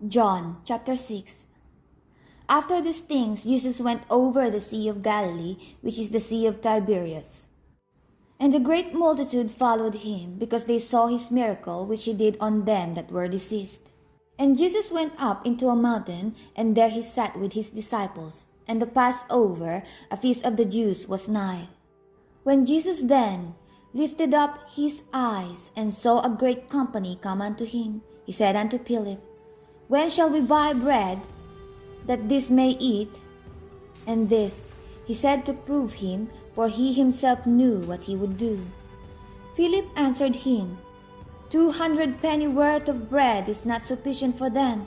John chapter 6. After these things, Jesus went over the Sea of Galilee, which is the Sea of Tiberias. And a great multitude followed him, because they saw his miracle which he did on them that were diseased. And Jesus went up into a mountain, and there he sat with his disciples. And the Passover, a feast of the Jews, was nigh. When Jesus then lifted up his eyes, and saw a great company come unto him, he said unto Philip, When shall we buy bread, that this may eat? And this he said to prove him, for he himself knew what he would do. Philip answered him, 200 penny worth of bread is not sufficient for them,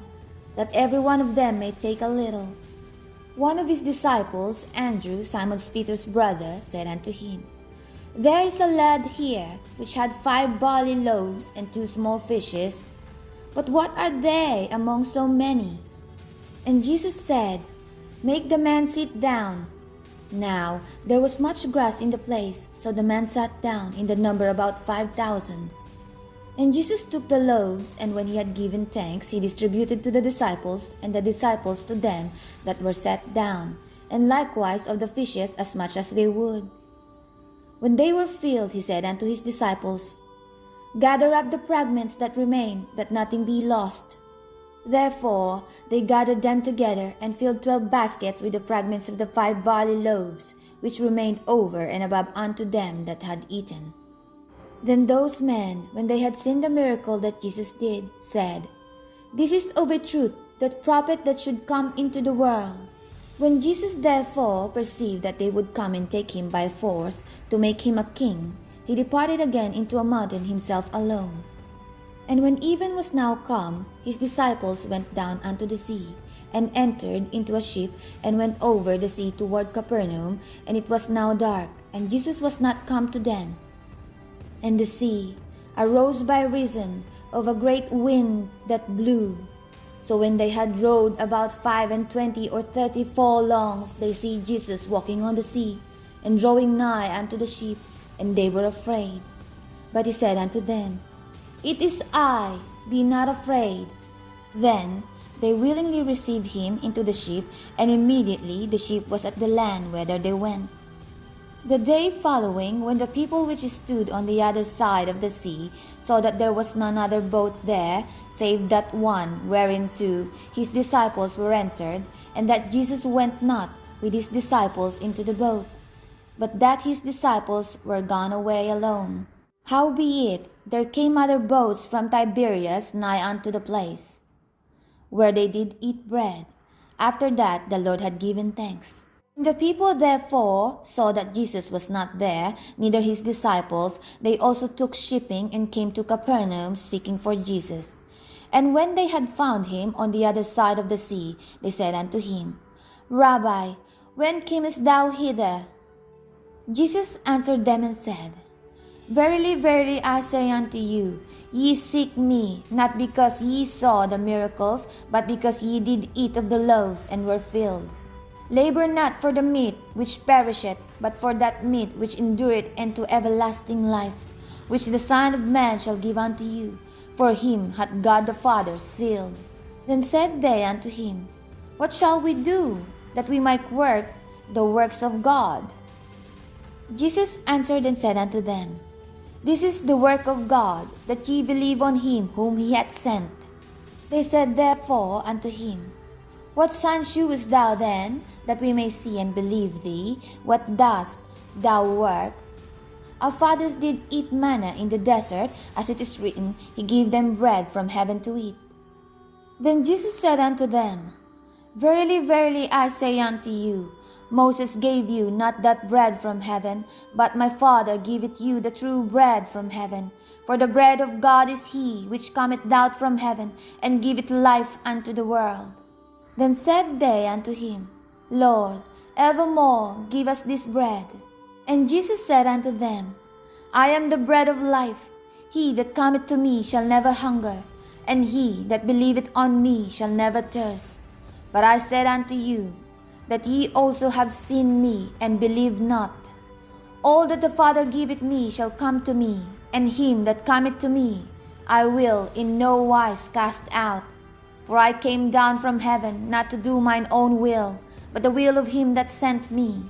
that every one of them may take a little. One of his disciples, Andrew, Simon Peter's brother, said unto him, There is a lad here, which had 5 barley loaves and 2 small fishes, but what are they among so many? And Jesus said, Make the man sit down. Now there was much grass in the place, so the man sat down, in the number about 5,000. And Jesus took the loaves, and when he had given thanks, he distributed to the disciples, and the disciples to them that were set down, and likewise of the fishes as much as they would. When they were filled, he said unto his disciples, Gather up the fragments that remain, that nothing be lost. Therefore they gathered them together, and filled 12 baskets with the fragments of the 5 barley loaves, which remained over and above unto them that had eaten. Then those men, when they had seen the miracle that Jesus did, said, This is of a truth that prophet that should come into the world. When Jesus therefore perceived that they would come and take him by force to make him a king, he departed again into a mountain himself alone. And when even was now come, his disciples went down unto the sea, and entered into a ship, and went over the sea toward Capernaum. And it was now dark, and Jesus was not come to them. And the sea arose by reason of a great wind that blew. So when they had rowed about 25 or 30 furlongs, they see Jesus walking on the sea, and drawing nigh unto the ship, and they were afraid. But he said unto them, It is I, be not afraid. Then they willingly received him into the ship, and immediately the ship was at the land whither they went. The day following, when the people which stood on the other side of the sea saw that there was none other boat there, save that one whereinto his disciples were entered, and that Jesus went not with his disciples into the boat, but that his disciples were gone away alone. Howbeit there came other boats from Tiberias nigh unto the place, where they did eat bread, after that the Lord had given thanks. When the people therefore saw that Jesus was not there, neither his disciples, they also took shipping, and came to Capernaum, seeking for Jesus. And when they had found him on the other side of the sea, they said unto him, Rabbi, when camest thou hither? Jesus answered them and said, Verily, verily, I say unto you, ye seek me, not because ye saw the miracles, but because ye did eat of the loaves, and were filled. Labor not for the meat which perisheth, but for that meat which endureth unto everlasting life, which the Son of Man shall give unto you, for him hath God the Father sealed. Then said they unto him, What shall we do, that we might work the works of God? Jesus answered and said unto them, This is the work of God, that ye believe on him whom he hath sent. They said therefore unto him, What sign shewest thou then, that we may see and believe thee? What dost thou work? Our fathers did eat manna in the desert, as it is written, He gave them bread from heaven to eat. Then Jesus said unto them, Verily, verily, I say unto you, Moses gave you not that bread from heaven, but my Father giveth you the true bread from heaven. For the bread of God is he which cometh down from heaven, and giveth life unto the world. Then said they unto him, Lord, evermore give us this bread. And Jesus said unto them, I am the bread of life. He that cometh to me shall never hunger, and he that believeth on me shall never thirst. But I said unto you, that ye also have seen me, and believe not. All that the Father giveth me shall come to me, and him that cometh to me I will in no wise cast out. For I came down from heaven not to do mine own will, but the will of him that sent me.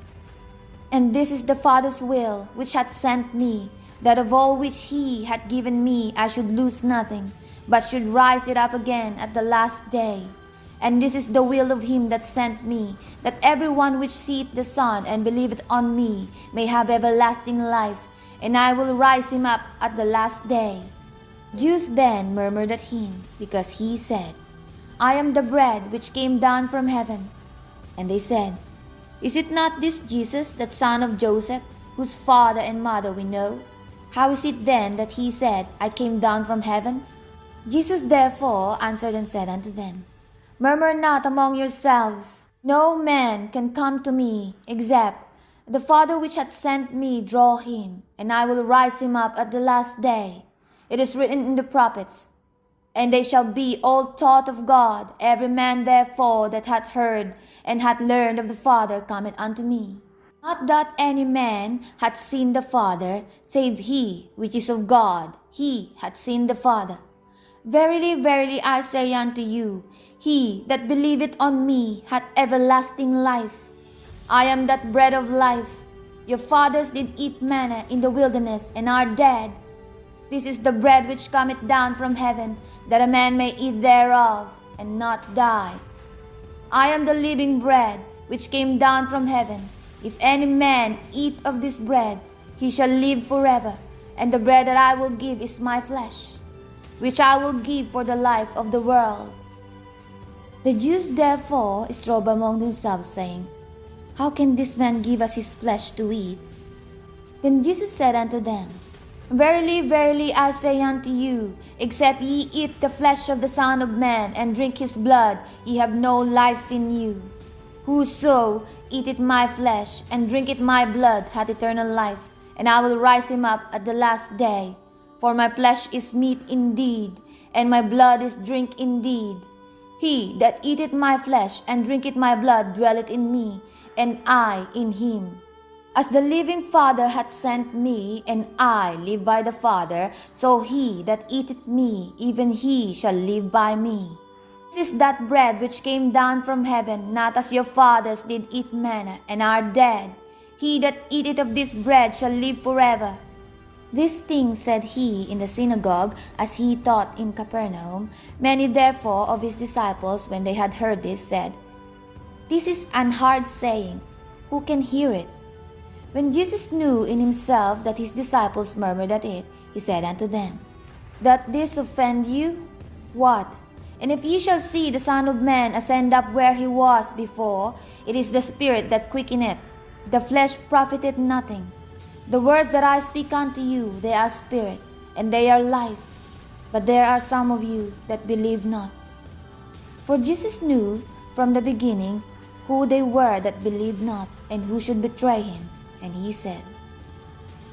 And this is the Father's will which hath sent me, that of all which he hath given me I should lose nothing, but should rise it up again at the last day. And this is the will of him that sent me, that every one which seeth the Son and believeth on me may have everlasting life, and I will rise him up at the last day. Jews then murmured at him, because he said, I am the bread which came down from heaven. And they said, Is it not this Jesus, that son of Joseph, whose father and mother we know? How is it then that he said, I came down from heaven? Jesus therefore answered and said unto them, Murmur not among yourselves. No man can come to me, except the Father which hath sent me draw him, and I will rise him up at the last day. It is written in the prophets, And they shall be all taught of God. Every man therefore that hath heard and hath learned of the Father cometh unto me. Not that any man hath seen the Father, save he which is of God, he hath seen the Father. Verily, verily, I say unto you, he that believeth on me hath everlasting life. I am that bread of life. Your fathers did eat manna in the wilderness, and are dead. This is the bread which cometh down from heaven, that a man may eat thereof, and not die. I am the living bread, which came down from heaven. If any man eat of this bread, he shall live forever. And the bread that I will give is my flesh, which I will give for the life of the world. The Jews therefore strove among themselves, saying, How can this man give us his flesh to eat? Then Jesus said unto them, Verily, verily, I say unto you, except ye eat the flesh of the Son of Man, and drink his blood, ye have no life in you. Whoso eateth my flesh, and drinketh my blood, hath eternal life, and I will rise him up at the last day. For my flesh is meat indeed, and my blood is drink indeed. He that eateth my flesh, and drinketh my blood, dwelleth in me, and I in him. As the living Father hath sent me, and I live by the Father, so he that eateth me, even he shall live by me. This is that bread which came down from heaven, not as your fathers did eat manna, and are dead. He that eateth of this bread shall live forever. These things said he in the synagogue, as he taught in Capernaum. Many therefore of his disciples, when they had heard this, said, This is an hard saying, who can hear it? When Jesus knew in himself that his disciples murmured at it, he said unto them, Doth this offend you? What? And if ye shall see the Son of Man ascend up where he was before, it is the Spirit that quickeneth, the flesh profiteth nothing. The words that I speak unto you, they are spirit, and they are life. But there are some of you that believe not. For Jesus knew from the beginning who they were that believed not, and who should betray him. And he said,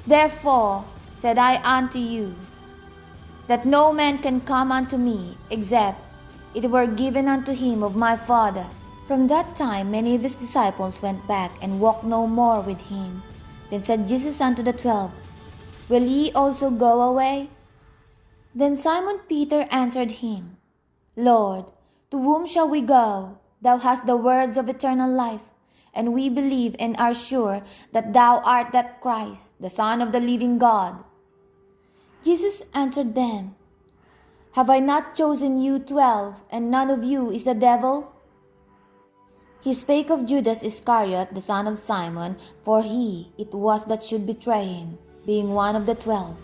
Therefore said I unto you, that no man can come unto me, except it were given unto him of my Father. From that time many of his disciples went back, and walked no more with him. Then said Jesus unto the 12, Will ye also go away? Then Simon Peter answered him, Lord, to whom shall we go? Thou hast the words of eternal life, and we believe and are sure that thou art that Christ, the Son of the living God. Jesus answered them, Have I not chosen you 12, and none of you is the devil? He spake of Judas Iscariot, the son of Simon, for he it was that should betray him, being one of the 12.